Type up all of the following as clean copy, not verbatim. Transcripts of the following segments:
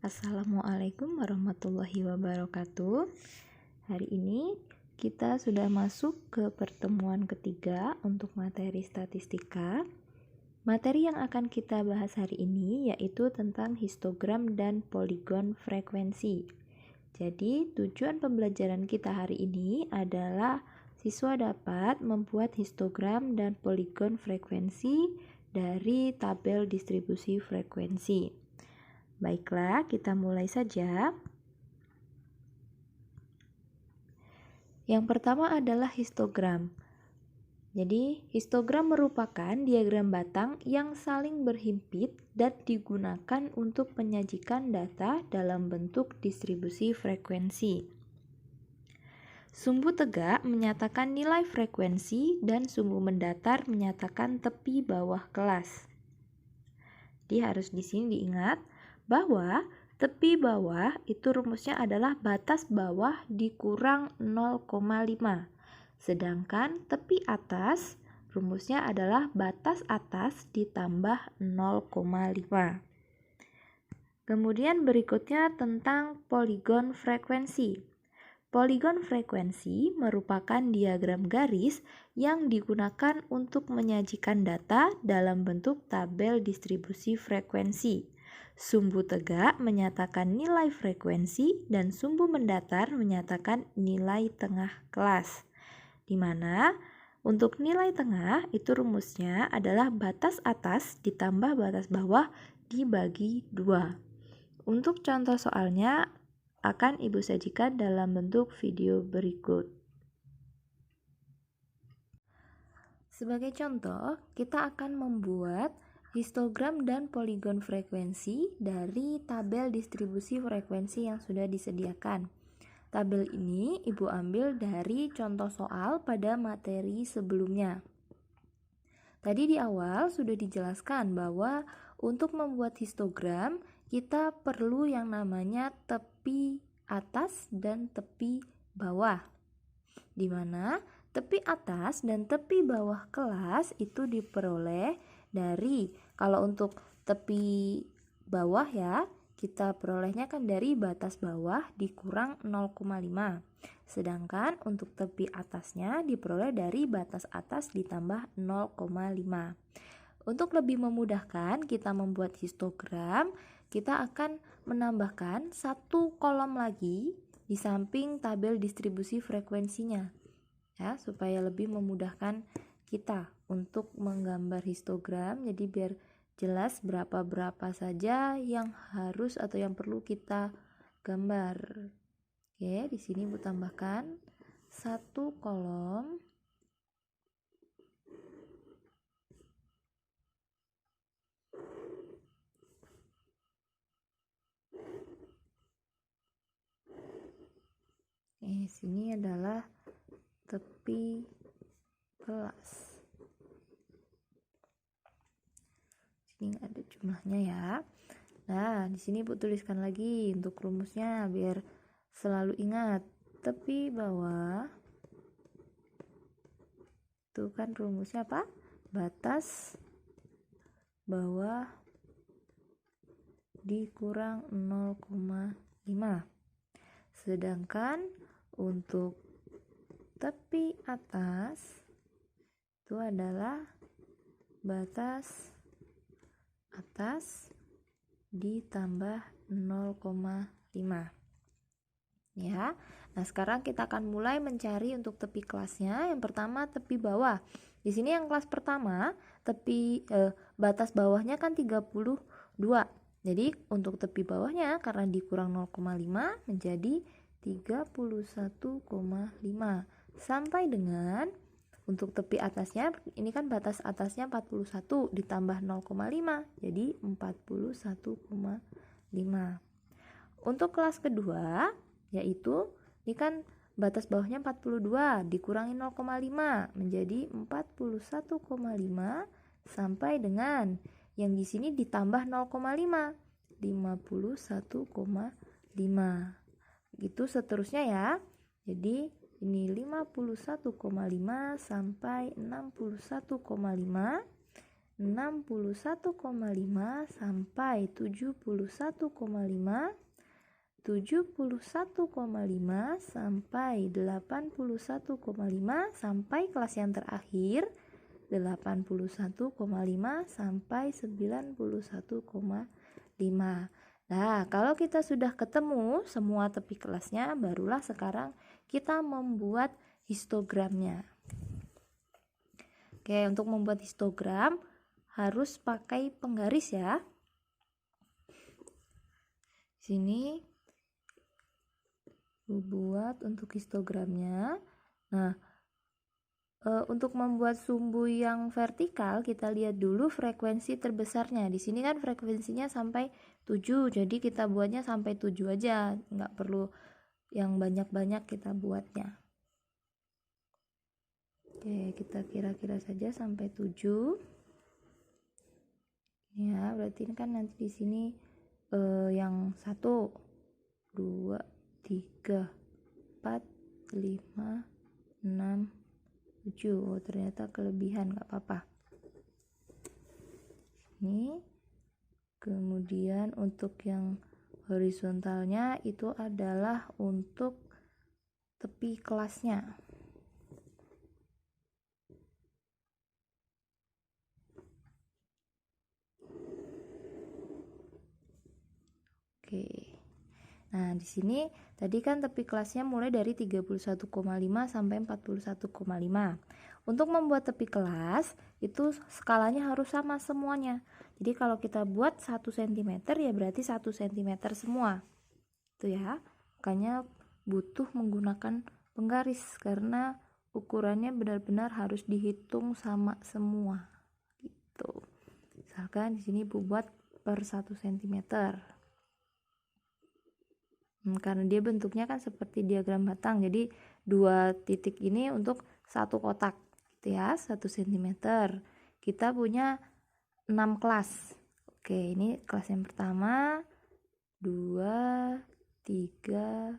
Assalamualaikum warahmatullahi wabarakatuh. Hari ini kita sudah masuk ke pertemuan ketiga untuk materi statistika. Materi yang akan kita bahas hari ini yaitu tentang histogram dan poligon frekuensi. Jadi, tujuan pembelajaran kita hari ini adalah siswa dapat membuat histogram dan poligon frekuensi dari tabel distribusi frekuensi. Baiklah, kita mulai saja. Yang pertama adalah histogram. Jadi, histogram merupakan diagram batang yang saling berhimpit dan digunakan untuk menyajikan data dalam bentuk distribusi frekuensi. Sumbu tegak menyatakan nilai frekuensi dan sumbu mendatar menyatakan tepi bawah kelas. Jadi harus di sini diingat bahwa tepi bawah itu rumusnya adalah batas bawah dikurang 0,5. Sedangkan tepi atas rumusnya adalah batas atas ditambah 0,5. Kemudian berikutnya tentang poligon frekuensi. Poligon frekuensi merupakan diagram garis yang digunakan untuk menyajikan data dalam bentuk tabel distribusi frekuensi. Sumbu tegak menyatakan nilai frekuensi dan sumbu mendatar menyatakan nilai tengah kelas. Di mana untuk nilai tengah itu rumusnya adalah batas atas ditambah batas bawah dibagi 2. Untuk contoh soalnya akan Ibu sajikan dalam bentuk video berikut. Sebagai contoh, kita akan membuat histogram dan poligon frekuensi dari tabel distribusi frekuensi yang sudah disediakan. Tabel ini Ibu ambil dari contoh soal pada materi sebelumnya. Tadi di awal sudah dijelaskan bahwa untuk membuat histogram kita perlu yang namanya tepi atas dan tepi bawah. Di mana tepi atas dan tepi bawah kelas itu diperoleh dari, kalau untuk tepi bawah ya, kita perolehnya kan dari batas bawah dikurang 0,5. Sedangkan untuk tepi atasnya diperoleh dari batas atas ditambah 0,5. Untuk lebih memudahkan kita membuat histogram, kita akan menambahkan satu kolom lagi di samping tabel distribusi frekuensinya. Ya, supaya lebih memudahkan kita untuk menggambar histogram. Jadi biar jelas berapa saja yang harus atau yang perlu kita gambar. Oke, di sini Ibu tambahkan satu kolom. Sini adalah tepi kelas. Sini nggak ada jumlahnya ya. Nah, di sini Ibu tuliskan lagi untuk rumusnya biar selalu ingat. Tepi bawah itu kan rumusnya apa? Batas bawah dikurang 0,5. Sedangkan untuk tepi atas itu adalah batas atas ditambah 0,5 ya. Nah, sekarang kita akan mulai mencari untuk tepi kelasnya. Yang pertama tepi bawah. Di sini yang kelas pertama batas bawahnya kan 32. Jadi untuk tepi bawahnya karena dikurang 0,5 menjadi 31,5 sampai dengan untuk tepi atasnya ini kan batas atasnya 41 ditambah 0,5 jadi 41,5. Untuk kelas kedua yaitu ini kan batas bawahnya 42 dikurangi 0,5 menjadi 41,5 sampai dengan yang di sini ditambah 0,5 51,5. Gitu seterusnya ya. Jadi ini 51,5 sampai 61,5 61,5 sampai 71,5, 71,5 sampai 81,5, sampai kelas yang terakhir 81,5 sampai 91,5. Nah, kalau kita sudah ketemu semua tepi kelasnya, barulah sekarang kita membuat histogramnya. Oke, untuk membuat histogram harus pakai penggaris ya. Sini buat untuk histogramnya. Nah, untuk membuat sumbu yang vertikal, kita lihat dulu frekuensi terbesarnya. Di sini kan frekuensinya sampai 7, jadi kita buatnya sampai 7 aja, nggak perlu yang banyak-banyak kita buatnya. Oke, kita kira-kira saja sampai 7. Ya, berarti ini kan nanti di sini yang 1, 2, 3, 4, 5, 6, 7. Oh, ternyata kelebihan, nggak apa-apa. Ini kemudian untuk yang horizontalnya itu adalah untuk tepi kelasnya. Oke. Nah, di sini tadi kan tepi kelasnya mulai dari 31,5 sampai 41,5. Untuk membuat tepi kelas itu skalanya harus sama semuanya. Jadi kalau kita buat 1 cm ya berarti 1 cm semua. Itu ya. Makanya butuh menggunakan penggaris karena ukurannya benar-benar harus dihitung sama semua. Gitu. Misalkan di sini buat per 1 cm. Karena dia bentuknya kan seperti diagram batang, jadi 2 titik ini untuk satu kotak gitu ya, 1 cm. Kita punya 6 kelas. Oke, ini kelas yang pertama, 2, 3,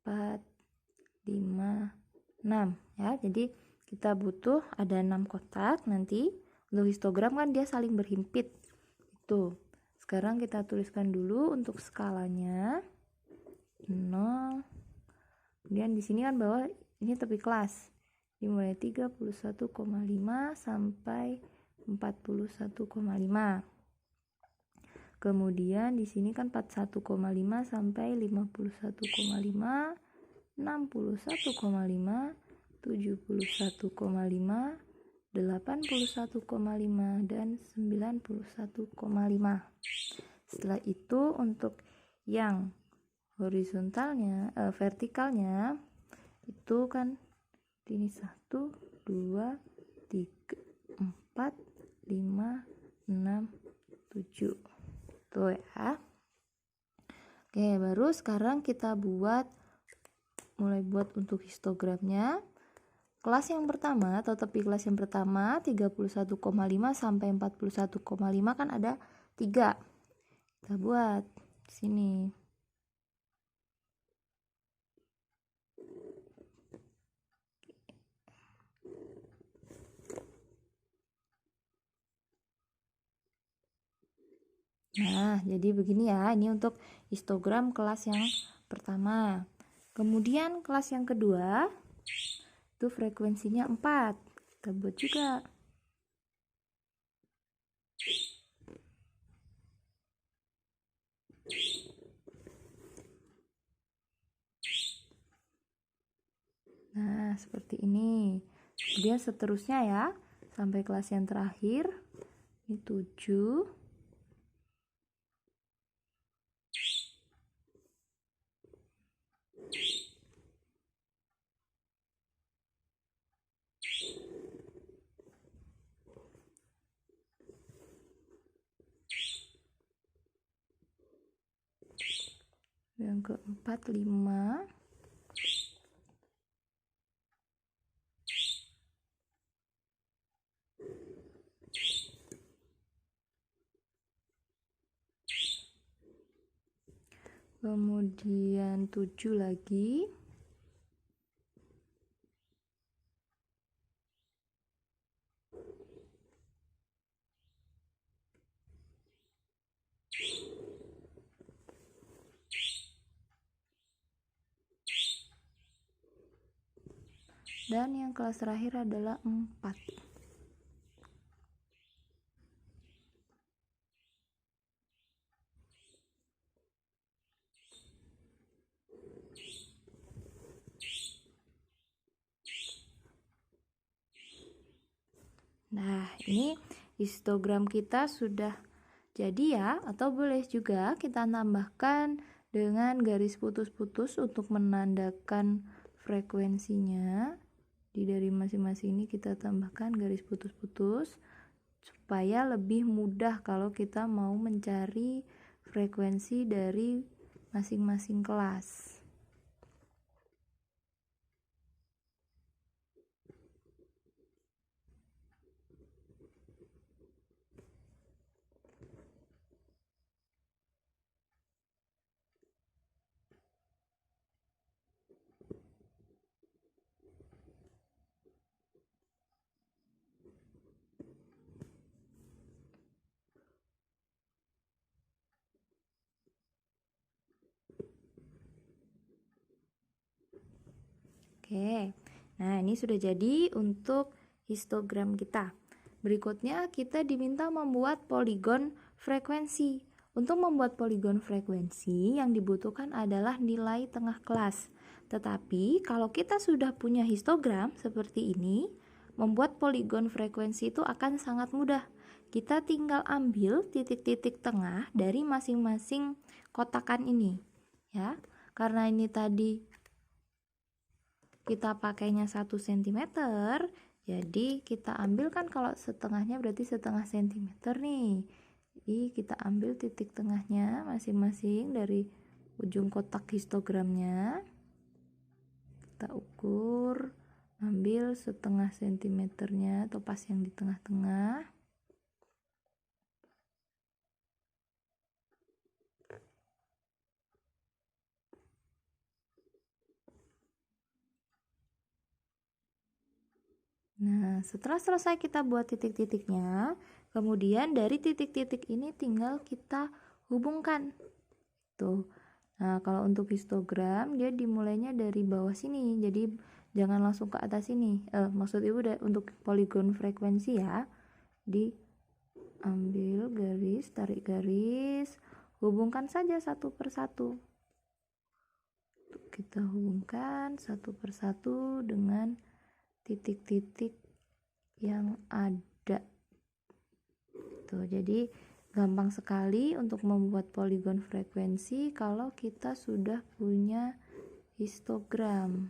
4, 5, 6 ya. Jadi kita butuh ada 6 kotak. Nanti untuk histogram kan dia saling berhimpit. Itu. Sekarang kita tuliskan dulu untuk skalanya. 0. Kemudian di sini kan bawah ini tepi kelas. Dimulai 31,5 sampai 41,5. Kemudian di sini kan 41,5 sampai 51,5, 61,5, 71,5, 81,5 dan 91,5. Setelah itu untuk yang horizontalnya, vertikalnya itu kan ini 1, 2, 3, 4, 5, 6, 7 tuh ya. Oke, baru sekarang kita mulai buat untuk histogramnya. Kelas yang pertama atau tepi kelas yang pertama 31,5 sampai 41,5 kan ada 3. Kita buat di sini. Nah, jadi begini ya, ini untuk histogram kelas yang pertama. Kemudian kelas yang kedua, itu frekuensinya 4. Kita buat juga. Nah, seperti ini. Kemudian seterusnya ya, sampai kelas yang terakhir, ini 7. Yang keempat 5. Kemudian 7 lagi. dan yang kelas terakhir adalah 4. Nah, ini histogram kita sudah jadi ya, atau boleh juga kita tambahkan dengan garis putus-putus untuk menandakan frekuensinya. Dari masing-masing ini kita tambahkan garis putus-putus supaya lebih mudah kalau kita mau mencari frekuensi dari masing-masing kelas. Oke, nah ini sudah jadi untuk histogram kita. Berikutnya kita diminta membuat poligon frekuensi. Untuk membuat poligon frekuensi yang dibutuhkan adalah nilai tengah kelas. Tetapi kalau kita sudah punya histogram seperti ini, membuat poligon frekuensi itu akan sangat mudah. Kita tinggal ambil titik-titik tengah dari masing-masing kotakan ini, ya. Karena ini tadi kita pakainya 1 cm, jadi kita ambil kan kalau setengahnya berarti setengah sentimeter nih. Jadi kita ambil titik tengahnya masing-masing dari ujung kotak histogramnya. Kita ukur, ambil setengah sentimeternya atau pas yang di tengah-tengah. Nah, setelah selesai kita buat titik-titiknya, kemudian dari titik-titik ini tinggal kita hubungkan. Tuh. Nah, kalau untuk histogram dia dimulainya dari bawah sini. Jadi jangan langsung ke atas sini. Maksud Ibu untuk poligon frekuensi ya. Diambil garis, tarik garis, hubungkan saja satu persatu. Kita hubungkan satu persatu dengan titik-titik yang ada. Tuh, jadi gampang sekali untuk membuat poligon frekuensi kalau kita sudah punya histogram.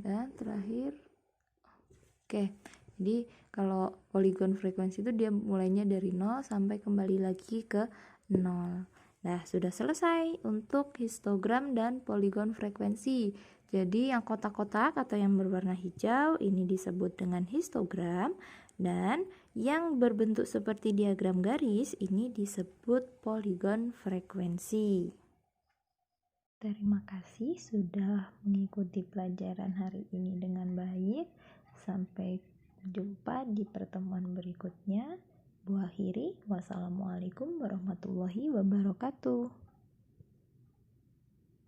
Dan terakhir, oke. Jadi kalau poligon frekuensi itu dia mulainya dari 0 sampai kembali lagi ke 0. Nah, sudah selesai untuk histogram dan poligon frekuensi. Jadi yang kotak-kotak atau yang berwarna hijau ini disebut dengan histogram, dan yang berbentuk seperti diagram garis ini disebut poligon frekuensi. Terima kasih sudah mengikuti pelajaran hari ini dengan baik. Sampai jumpa di pertemuan berikutnya. Bu akhiri, wassalamualaikum warahmatullahi wabarakatuh.